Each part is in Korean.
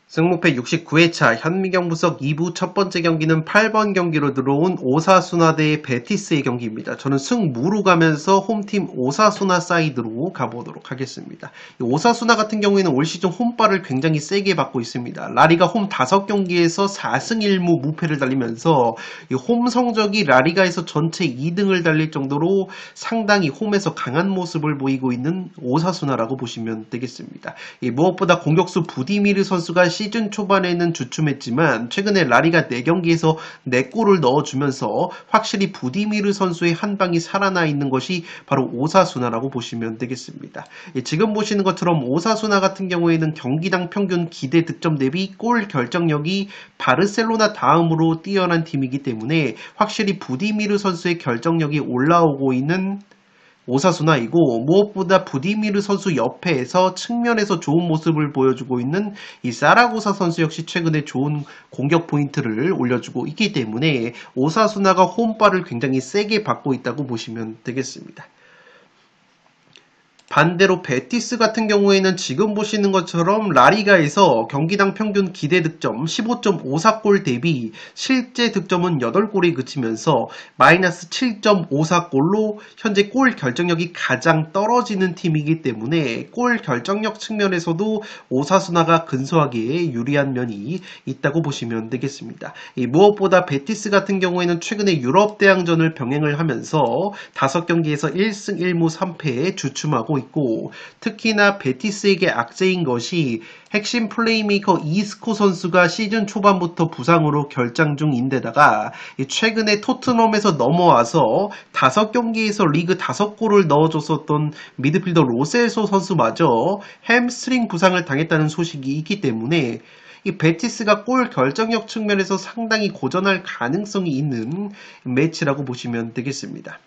승무패 69회차 현미경부석 2부 첫 번째 경기는 8번 경기로 들어온 오사수나 대 베티스의 경기입니다. 저는 승무로 가면서 홈팀 오사수나 사이드로 가보도록 하겠습니다. 오사수나 같은 경우에는 올 시즌 홈발을 굉장히 세게 받고 있습니다. 라리가 홈 5경기에서 4승 1무 무패를 달리면서 홈 성적이 라리가에서 전체 2등을 달릴 정도로 상당히 홈에서 강한 모습을 보이고 있는 오사수나라고 보시면 되겠습니다. 무엇보다 공격수 부디미르 선수가 시즌 초반에는 주춤했지만 최근에 라리가 4경기에서 4골을 넣어주면서 확실히 부디미르 선수의 한 방이 살아나 있는 것이 바로 오사수나라고 보시면 되겠습니다. 지금 보시는 것처럼 오사수나 같은 경우에는 경기당 평균 기대 득점 대비 골 결정력이 바르셀로나 다음으로 뛰어난 팀이기 때문에 확실히 부디미르 선수의 결정력이 올라오고 있는 오사수나이고, 무엇보다 부디미르 선수 옆에서 측면에서 좋은 모습을 보여주고 있는 이 사라고사 선수 역시 최근에 좋은 공격 포인트를 올려주고 있기 때문에 오사수나가 홈발을 굉장히 세게 받고 있다고 보시면 되겠습니다. 반대로 베티스 같은 경우에는 지금 보시는 것처럼 라리가에서 경기당 평균 기대 득점 15.54골 대비 실제 득점은 8골에 그치면서 마이너스 7.54골로 현재 골 결정력이 가장 떨어지는 팀이기 때문에 골 결정력 측면에서도 오사수나가 근소하게 유리한 면이 있다고 보시면 되겠습니다. 무엇보다 베티스 같은 경우에는 최근에 유럽 대항전을 병행을 하면서 5경기에서 1승 1무 3패에 주춤하고 있고, 특히나 베티스에게 악재인 것이 핵심 플레이메이커 이스코 선수가 시즌 초반부터 부상으로 결장 중인데다가 최근에 토트넘에서 넘어와서 5경기에서 리그 5골을 넣어줬었던 미드필더 로셀소 선수마저 햄스트링 부상을 당했다는 소식이 있기 때문에 이 베티스가 골 결정력 측면에서 상당히 고전할 가능성이 있는 매치라고 보시면 되겠습니다.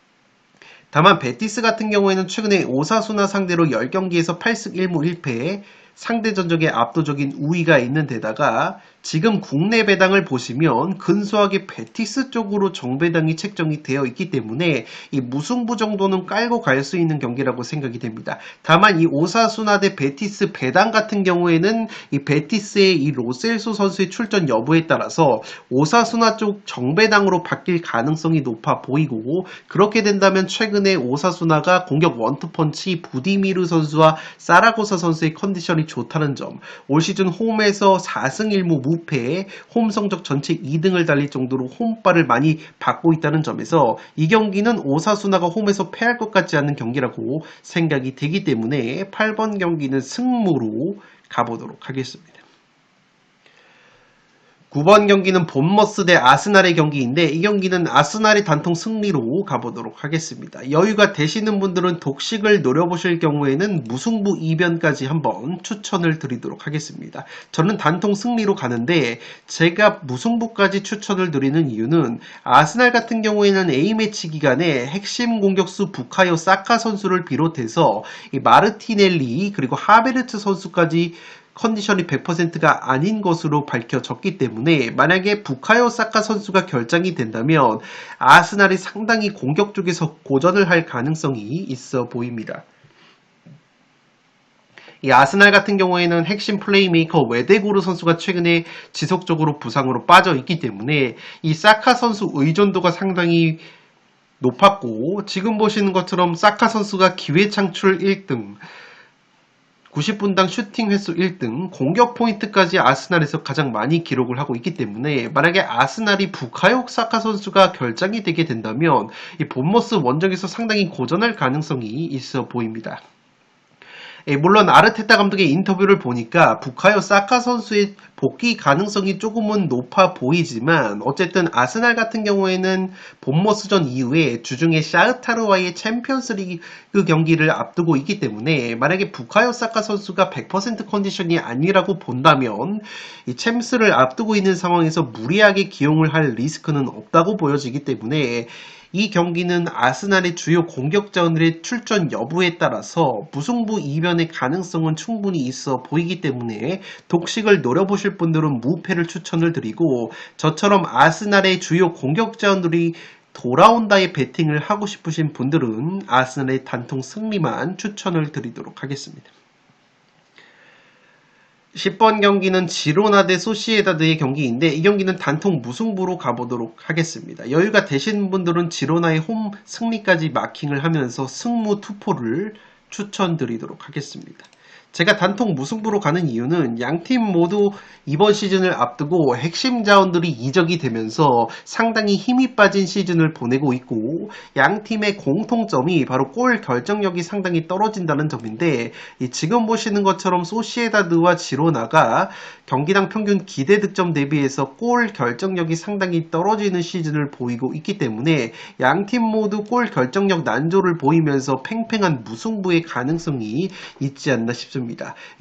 다만 베티스 같은 경우에는 최근에 오사수나 상대로 10경기에서 8승 1무 1패 상대 전적에 압도적인 우위가 있는 데다가 지금 국내 배당을 보시면 근소하게 베티스 쪽으로 정배당이 책정이 되어 있기 때문에 이 무승부 정도는 깔고 갈 수 있는 경기라고 생각이 됩니다. 다만 이 오사수나 대 베티스 배당 같은 경우에는 이 베티스의 이 로셀소 선수의 출전 여부에 따라서 오사수나 쪽 정배당으로 바뀔 가능성이 높아 보이고, 그렇게 된다면 최근에 오사수나가 공격 원투펀치 부디미르 선수와 사라고사 선수의 컨디션이 좋다는 점, 올 시즌 홈에서 4승 1무 무패에 홈 성적 전체 2등을 달릴 정도로 홈발을 많이 받고 있다는 점에서 이 경기는 오사수나가 홈에서 패할 것 같지 않은 경기라고 생각이 되기 때문에 8번 경기는 승무로 가보도록 하겠습니다. 9번 경기는 본머스 대 아스날의 경기인데 이 경기는 아스날이 단통 승리로 가보도록 하겠습니다. 여유가 되시는 분들은 독식을 노려보실 경우에는 무승부 이변까지 한번 추천을 드리도록 하겠습니다. 저는 단통 승리로 가는데 제가 무승부까지 추천을 드리는 이유는 아스날 같은 경우에는 A매치 기간에 핵심 공격수 부카요 사카 선수를 비롯해서 이 마르티넬리 그리고 하베르트 선수까지 컨디션이 100%가 아닌 것으로 밝혀졌기 때문에 만약에 부카요 사카 선수가 결장이 된다면 아스날이 상당히 공격 쪽에서 고전을 할 가능성이 있어 보입니다. 이 아스날 같은 경우에는 핵심 플레이메이커 웨데고르 선수가 최근에 지속적으로 부상으로 빠져 있기 때문에 이 사카 선수 의존도가 상당히 높았고, 지금 보시는 것처럼 사카 선수가 기회 창출 1등, 90분당 슈팅 횟수 1등, 공격 포인트까지 아스날에서 가장 많이 기록을 하고 있기 때문에 만약에 아스날이 부카요 사카 선수가 결장이 되게 된다면 이 본머스 원정에서 상당히 고전할 가능성이 있어 보입니다. 물론 아르테타 감독의 인터뷰를 보니까 부카요 사카 선수의 복귀 가능성이 조금은 높아 보이지만 어쨌든 아스날 같은 경우에는 본머스전 이후에 주중에 샤흐타르와의 챔피언스 리그 경기를 앞두고 있기 때문에 만약에 부카요 사카 선수가 100% 컨디션이 아니라고 본다면 이 챔스를 앞두고 있는 상황에서 무리하게 기용을 할 리스크는 없다고 보여지기 때문에 이 경기는 아스날의 주요 공격자들의 출전 여부에 따라서 무승부 이변의 가능성은 충분히 있어 보이기 때문에 독식을 노려보실 분들은 무패를 추천을 드리고, 저처럼 아스날의 주요 공격자들이 돌아온다에 베팅을 하고 싶으신 분들은 아스날의 단통 승리만 추천을 드리도록 하겠습니다. 10번 경기는 지로나 대 소시에다드의 경기인데, 이 경기는 단통 무승부로 가보도록 하겠습니다. 여유가 되신 분들은 지로나의 홈 승리까지 마킹을 하면서 승무 투포를 추천드리도록 하겠습니다. 제가 단통 무승부로 가는 이유는 양팀 모두 이번 시즌을 앞두고 핵심 자원들이 이적이 되면서 상당히 힘이 빠진 시즌을 보내고 있고, 양팀의 공통점이 바로 골 결정력이 상당히 떨어진다는 점인데, 지금 보시는 것처럼 소시에다드와 지로나가 경기당 평균 기대 득점 대비해서 골 결정력이 상당히 떨어지는 시즌을 보이고 있기 때문에 양팀 모두 골 결정력 난조를 보이면서 팽팽한 무승부의 가능성이 있지 않나 싶습니다.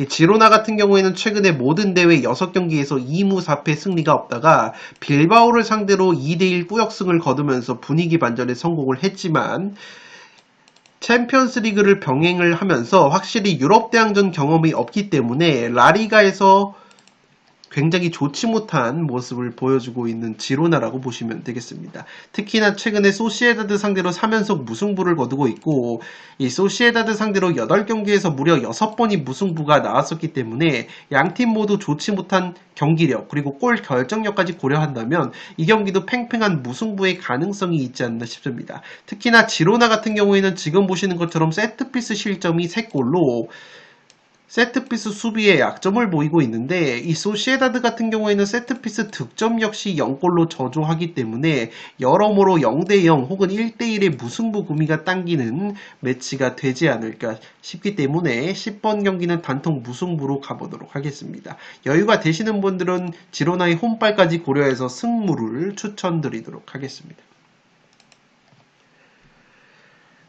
지로나 같은 경우에는 최근에 모든 대회 6경기에서 2무 4패 승리가 없다가 빌바오를 상대로 2대1 꾸역승을 거두면서 분위기 반전에 성공을 했지만, 챔피언스 리그를 병행을 하면서 확실히 유럽 대항전 경험이 없기 때문에 라리가에서 굉장히 좋지 못한 모습을 보여주고 있는 지로나라고 보시면 되겠습니다. 특히나 최근에 소시에다드 상대로 3연속 무승부를 거두고 있고, 이 소시에다드 상대로 8경기에서 무려 6번이 무승부가 나왔었기 때문에 양팀 모두 좋지 못한 경기력 그리고 골 결정력까지 고려한다면 이 경기도 팽팽한 무승부의 가능성이 있지 않나 싶습니다. 특히나 지로나 같은 경우에는 지금 보시는 것처럼 세트피스 실점이 3골로 세트피스 수비에 약점을 보이고 있는데, 이 소시에다드 같은 경우에는 세트피스 득점 역시 0골로 저조하기 때문에 여러모로 0대0 혹은 1대1의 무승부 구미가 당기는 매치가 되지 않을까 싶기 때문에 10번 경기는 단통 무승부로 가보도록 하겠습니다. 여유가 되시는 분들은 지로나의 홈발까지 고려해서 승무를 추천드리도록 하겠습니다.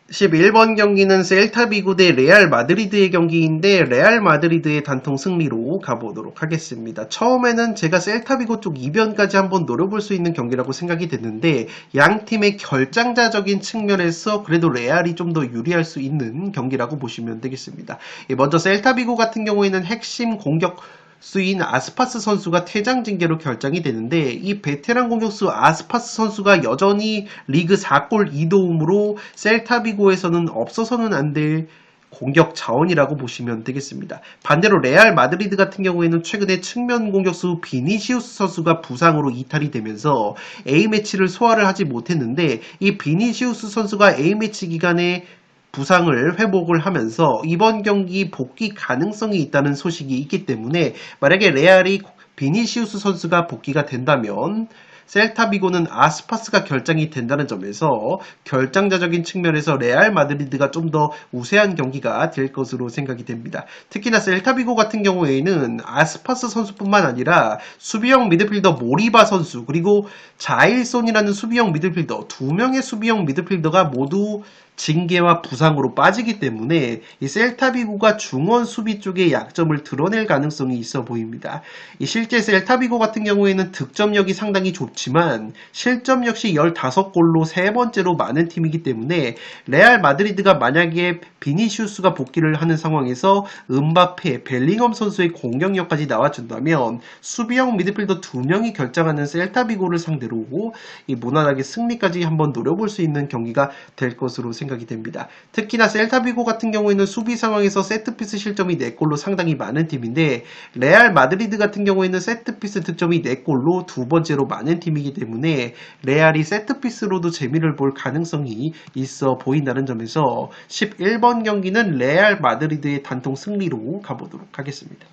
11번 경기는 셀타비고 대 레알 마드리드의 경기인데, 레알 마드리드의 단통 승리로 가보도록 하겠습니다. 처음에는 제가 셀타비고 쪽 이변까지 한번 노려볼 수 있는 경기라고 생각이 됐는데, 양 팀의 결장자적인 측면에서 그래도 레알이 좀 더 유리할 수 있는 경기라고 보시면 되겠습니다. 먼저 셀타비고 같은 경우에는 핵심 공격 수인 아스파스 선수가 퇴장 징계로 결정이 되는데, 이 베테랑 공격수 아스파스 선수가 여전히 리그 4골 2도움으로 셀타비고에서는 없어서는 안 될 공격 자원이라고 보시면 되겠습니다. 반대로 레알 마드리드 같은 경우에는 최근에 측면 공격수 비니시우스 선수가 부상으로 이탈이 되면서 A매치를 소화를 하지 못했는데, 이 비니시우스 선수가 A매치 기간에 부상을 회복을 하면서 이번 경기 복귀 가능성이 있다는 소식이 있기 때문에, 만약에 레알이 비니시우스 선수가 복귀가 된다면 셀타비고는 아스파스가 결장이 된다는 점에서 결장자적인 측면에서 레알 마드리드가 좀 더 우세한 경기가 될 것으로 생각이 됩니다. 특히나 셀타비고 같은 경우에는 아스파스 선수뿐만 아니라 수비형 미드필더 모리바 선수 그리고 자일손이라는 수비형 미드필더, 2명의 수비형 미드필더가 모두 징계와 부상으로 빠지기 때문에 이 셀타비고가 중원 수비 쪽에 약점을 드러낼 가능성이 있어 보입니다. 이 실제 셀타비고 같은 경우에는 득점력이 상당히 좋지만 실점 역시 15골로 세 번째로 많은 팀이기 때문에, 레알 마드리드가 만약에 비니시우스가 복귀를 하는 상황에서 음바페, 벨링엄 선수의 공격력까지 나와준다면 수비형 미드필더 2명이 결정하는 셀타비고를 상대로 이 무난하게 승리까지 한번 노려볼 수 있는 경기가 될 것으로 생각이 됩니다. 특히나 셀타비고 같은 경우에는 수비 상황에서 세트피스 실점이 4골로 상당히 많은 팀인데, 레알 마드리드 같은 경우에는 세트피스 득점이 4골로 두 번째로 많은 팀이기 때문에 레알이 세트피스로도 재미를 볼 가능성이 있어 보인다는 점에서 11번 경기는 레알 마드리드의 단통 승리로 가보도록 하겠습니다.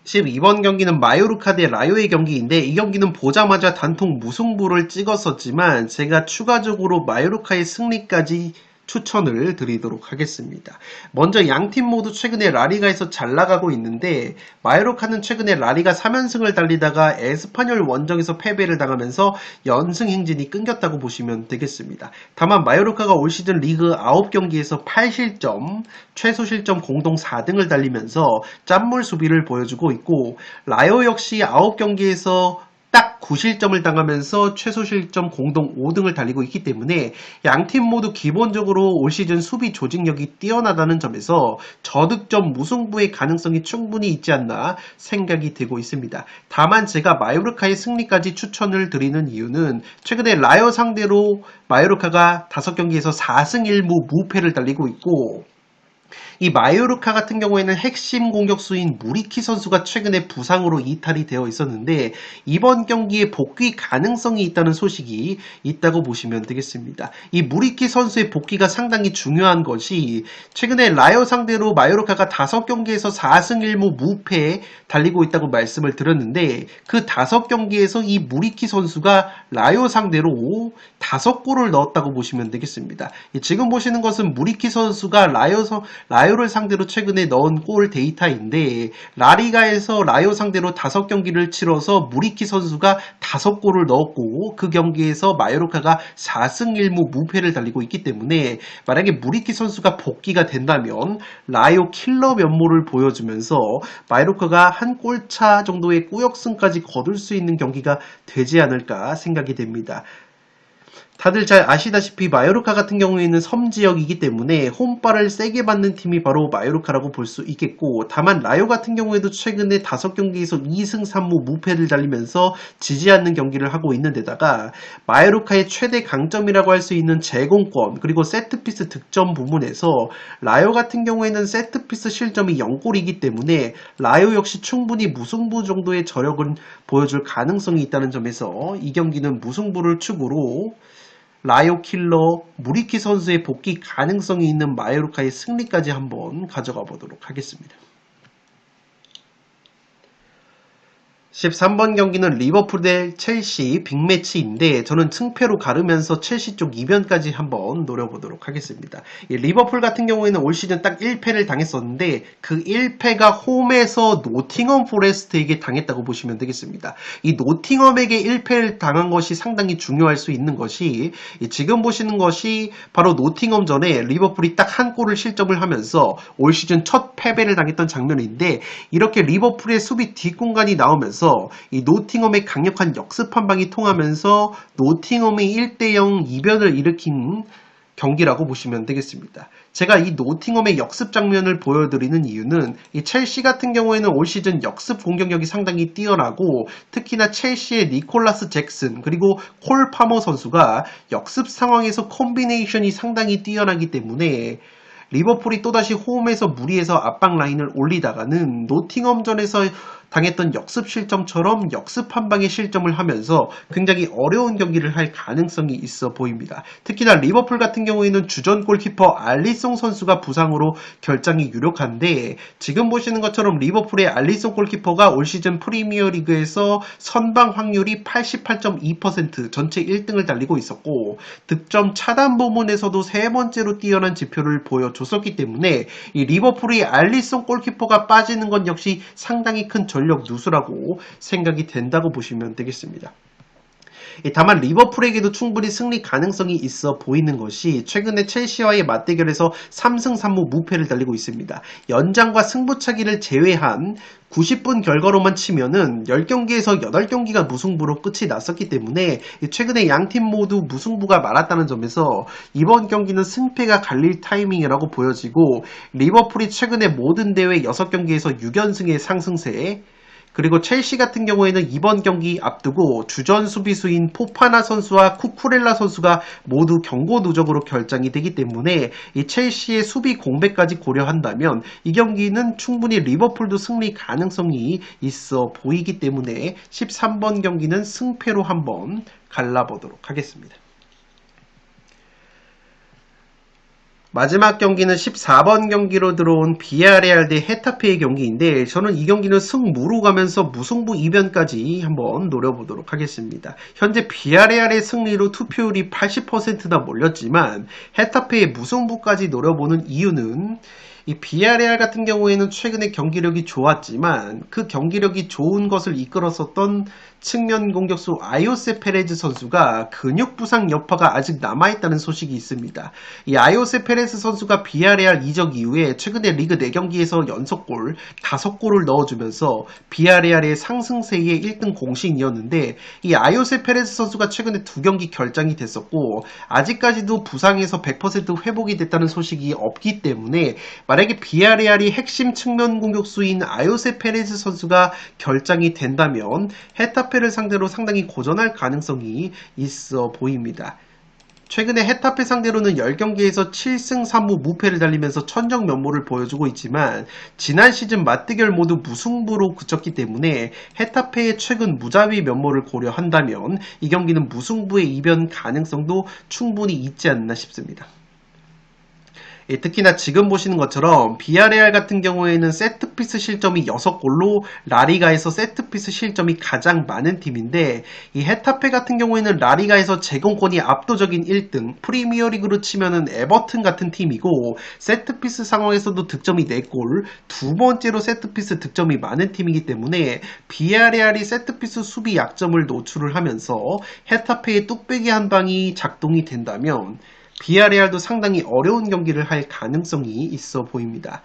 12번 경기는 마요르카 대 라요의 경기인데, 이 경기는 보자마자 단통 무승부를 찍었었지만 제가 추가적으로 마요르카의 승리까지 추천을 드리도록 하겠습니다. 먼저 양팀 모두 최근에 라리가에서 잘 나가고 있는데 마요르카는 최근에 라리가 3연승을 달리다가 에스파뇰 원정에서 패배를 당하면서 연승 행진이 끊겼다고 보시면 되겠습니다. 다만 마요르카가 올 시즌 리그 9경기에서 8실점, 최소 실점 공동 4등을 달리면서 짠물 수비를 보여주고 있고 라요 역시 9경기에서 딱 9실점을 당하면서 최소 실점 공동 5등을 달리고 있기 때문에 양팀 모두 기본적으로 올 시즌 수비 조직력이 뛰어나다는 점에서 저득점 무승부의 가능성이 충분히 있지 않나 생각이 되고 있습니다. 다만 제가 마요르카의 승리까지 추천을 드리는 이유는 최근에 라요 상대로 마요르카가 5경기에서 4승 1무 무패를 달리고 있고 이 마요르카 같은 경우에는 핵심 공격수인 무리키 선수가 최근에 부상으로 이탈이 되어 있었는데 이번 경기에 복귀 가능성이 있다는 소식이 있다고 보시면 되겠습니다. 이 무리키 선수의 복귀가 상당히 중요한 것이 최근에 라요 상대로 마요르카가 5경기에서 4승 1무 무패에 달리고 있다고 말씀을 드렸는데 그 5경기에서 이 무리키 선수가 라요 상대로 5골을 넣었다고 보시면 되겠습니다. 지금 보시는 것은 무리키 선수가 라요를 상대로 최근에 넣은 골 데이터인데 라리가에서 라요 상대로 5경기를 치러서 무리키 선수가 5골을 넣었고 그 경기에서 마요르카가 4승 1무 무패를 달리고 있기 때문에 만약에 무리키 선수가 복귀가 된다면 라요 킬러 면모를 보여주면서 마요르카가 한 골차 정도의 꾸역승까지 거둘 수 있는 경기가 되지 않을까 생각이 됩니다. 다들 잘 아시다시피 마요르카 같은 경우에는 섬지역이기 때문에 홈발을 세게 받는 팀이 바로 마요르카라고 볼 수 있겠고 다만 라요 같은 경우에도 최근에 5경기에서 2승 3무 무패를 달리면서 지지 않는 경기를 하고 있는 데다가 마요르카의 최대 강점이라고 할 수 있는 제공권 그리고 세트피스 득점 부분에서 라요 같은 경우에는 세트피스 실점이 0골이기 때문에 라요 역시 충분히 무승부 정도의 저력은 보여줄 가능성이 있다는 점에서 이 경기는 무승부를 축으로 라요 킬러 무리키 선수의 복귀 가능성이 있는 마요르카의 승리까지 한번 가져가 보도록 하겠습니다. 13번 경기는 리버풀 대 첼시 빅매치인데 저는 승패로 가르면서 첼시 쪽 이변까지 한번 노려보도록 하겠습니다. 리버풀 같은 경우에는 올 시즌 딱 1패를 당했었는데 그 1패가 홈에서 노팅엄 포레스트에게 당했다고 보시면 되겠습니다. 이 노팅엄에게 1패를 당한 것이 상당히 중요할 수 있는 것이 지금 보시는 것이 바로 노팅엄 전에 리버풀이 딱 한 골을 실점을 하면서 올 시즌 첫 패배를 당했던 장면인데 이렇게 리버풀의 수비 뒷공간이 나오면서 이 노팅엄의 강력한 역습 한 방이 통하면서 노팅엄의 1대0 이변을 일으킨 경기라고 보시면 되겠습니다. 제가 이 노팅엄의 역습 장면을 보여드리는 이유는 이 첼시 같은 경우에는 올 시즌 역습 공격력이 상당히 뛰어나고 특히나 첼시의 니콜라스 잭슨 그리고 콜 파머 선수가 역습 상황에서 콤비네이션이 상당히 뛰어나기 때문에 리버풀이 또다시 홈에서 무리해서 압박 라인을 올리다가는 노팅엄전에서 당했던 역습 실점처럼 역습 한 방에 실점을 하면서 굉장히 어려운 경기를 할 가능성이 있어 보입니다. 특히나 리버풀 같은 경우에는 주전 골키퍼 알리송 선수가 부상으로 결장이 유력한데 지금 보시는 것처럼 리버풀의 알리송 골키퍼가 올 시즌 프리미어리그에서 선방 확률이 88.2% 전체 1등을 달리고 있었고 득점 차단 부문에서도 세 번째로 뛰어난 지표를 보여줬었기 때문에 이 리버풀의 알리송 골키퍼가 빠지는 건 역시 상당히 큰 전력 누수라고 생각이 된다고 보시면 되겠습니다. 다만 리버풀에게도 충분히 승리 가능성이 있어 보이는 것이 최근에 첼시와의 맞대결에서 3승 3무 무패를 달리고 있습니다. 연장과 승부차기를 제외한 90분 결과로만 치면은 10경기에서 8경기가 무승부로 끝이 났었기 때문에 최근에 양팀 모두 무승부가 많았다는 점에서 이번 경기는 승패가 갈릴 타이밍이라고 보여지고 리버풀이 최근에 모든 대회 6경기에서 6연승의 상승세 그리고 첼시 같은 경우에는 이번 경기 앞두고 주전 수비수인 포파나 선수와 쿠쿠렐라 선수가 모두 경고 누적으로 결장이 되기 때문에 이 첼시의 수비 공백까지 고려한다면 이 경기는 충분히 리버풀도 승리 가능성이 있어 보이기 때문에 13번 경기는 승패로 한번 갈라보도록 하겠습니다. 마지막 경기는 14번 경기로 들어온 비아레알 대 헤타페의 경기인데 저는 이 경기는 승무로 가면서 무승부 이변까지 한번 노려보도록 하겠습니다. 현재 비아레알의 승리로 투표율이 80%나 몰렸지만 헤타페의 무승부까지 노려보는 이유는 이 비아레알 같은 경우에는 최근에 경기력이 좋았지만 그 경기력이 좋은 것을 이끌었었던 측면 공격수 아요세 페레즈 선수가 근육 부상 여파가 아직 남아있다는 소식이 있습니다. 이 아요세 페레즈 선수가 비아레알 이적 이후에 최근에 리그 4경기에서 연속골 5골을 넣어주면서 비아레알의 상승세의 1등 공신이었는데 이 아요세 페레즈 선수가 최근에 2경기 결장이 됐었고 아직까지도 부상에서 100% 회복이 됐다는 소식이 없기 때문에 만약에 비아레알이 핵심 측면 공격수인 아요세 페레즈 선수가 결장이 된다면 헤타페를 상대로 상당히 고전할 가능성이 있어 보입니다. 최근에 헤타페 상대로는 10경기에서 7승 3무 무패를 달리면서 천정 면모를 보여주고 있지만 지난 시즌 맞대결 모두 무승부로 그쳤기 때문에 헤타페의 최근 무자위 면모를 고려한다면 이 경기는 무승부의 이변 가능성도 충분히 있지 않나 싶습니다. 특히나 지금 보시는 것처럼 비아레알 같은 경우에는 세트피스 실점이 6골로 라리가에서 세트피스 실점이 가장 많은 팀인데 이 헤타페 같은 경우에는 라리가에서 제공권이 압도적인 1등, 프리미어리그로 치면은 에버튼 같은 팀이고 세트피스 상황에서도 득점이 4골, 두 번째로 세트피스 득점이 많은 팀이기 때문에 비아레알이 세트피스 수비 약점을 노출을 하면서 헤타페의 뚝배기 한 방이 작동이 된다면 비아레알도 상당히 어려운 경기를 할 가능성이 있어 보입니다.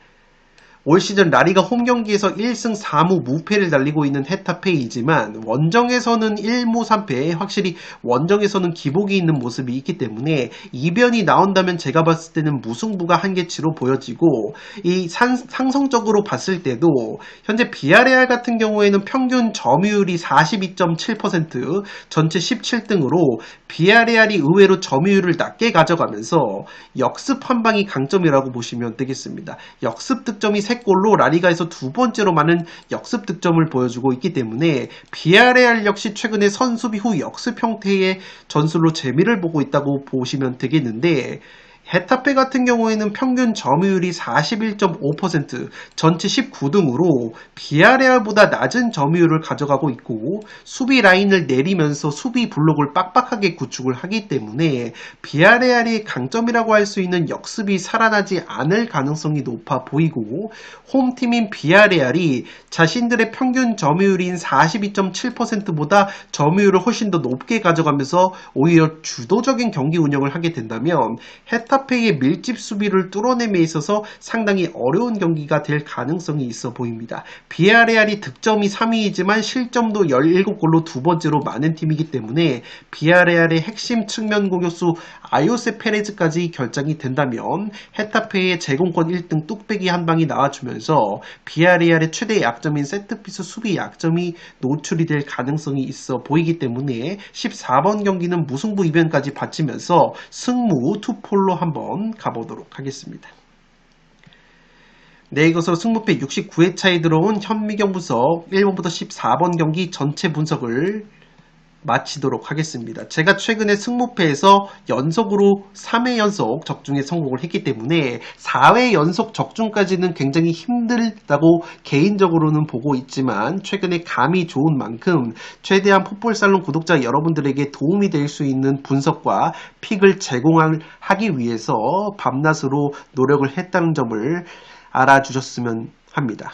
올 시즌 라리가 홈 경기에서 1승 4무 무패를 달리고 있는 헤타페이지만 원정에서는 1무 3패, 확실히 원정에서는 기복이 있는 모습이 있기 때문에 이변이 나온다면 제가 봤을 때는 무승부가 한계치로 보여지고 이 상성적으로 봤을 때도 현재 비아레알 같은 경우에는 평균 점유율이 42.7%, 전체 17등으로 비아레알이 의외로 점유율을 낮게 가져가면서 역습 한 방이 강점이라고 보시면 되겠습니다. 역습 득점이 3골로 라리가에서 두 번째로 많은 역습 득점을 보여주고 있기 때문에 비아레알 역시 최근에 선수비 후 역습 형태의 전술로 재미를 보고 있다고 보시면 되겠는데 헤타페 같은 경우에는 평균 점유율이 41.5%, 전체 19등으로 비아레알보다 낮은 점유율을 가져가고 있고 수비 라인을 내리면서 수비 블록을 빡빡하게 구축을 하기 때문에 비아레알이 강점이라고 할 수 있는 역습이 살아나지 않을 가능성이 높아 보이고 홈팀인 비아레알이 자신들의 평균 점유율인 42.7%보다 점유율을 훨씬 더 높게 가져가면서 오히려 주도적인 경기 운영을 하게 된다면 헤타페의 밀집 수비를 뚫어냄에 있어서 상당히 어려운 경기가 될 가능성이 있어 보입니다. 비아레알이 득점이 3위이지만 실점도 17골로 두 번째로 많은 팀이기 때문에 비아레알의 핵심 측면 공격수 아요세 페레즈까지 결장이 된다면 헤타페의 제공권 1등 뚝배기 한 방이 나와주면서 비아레알의 최대 약점인 세트피스 수비 약점이 노출이 될 가능성이 있어 보이기 때문에 14번 경기는 무승부 이변까지 바치면서 승무 투폴로 한번 가보도록 하겠습니다. 네, 이것으로 승무패 69회차에 들어온 현미경 분석 1번부터 14번 경기 전체 분석을 마치도록 하겠습니다. 제가 최근에 승무패에서 연속으로 3회 연속 적중에 성공을 했기 때문에 4회 연속 적중까지는 굉장히 힘들다고 개인적으로는 보고 있지만 최근에 감이 좋은 만큼 최대한 풋볼살롱 구독자 여러분들에게 도움이 될 수 있는 분석과 픽을 제공하기 위해서 밤낮으로 노력을 했다는 점을 알아주셨으면 합니다.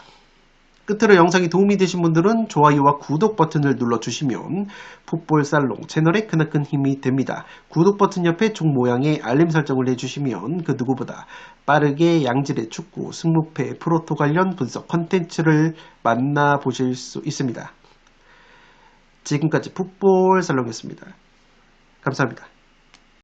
끝으로 영상이 도움이 되신 분들은 좋아요와 구독 버튼을 눌러주시면 풋볼살롱 채널에 크나큰 힘이 됩니다. 구독 버튼 옆에 종 모양의 알림 설정을 해주시면 그 누구보다 빠르게 양질의 축구, 승무패, 프로토 관련 분석 컨텐츠를 만나보실 수 있습니다. 지금까지 풋볼살롱이었습니다. 감사합니다.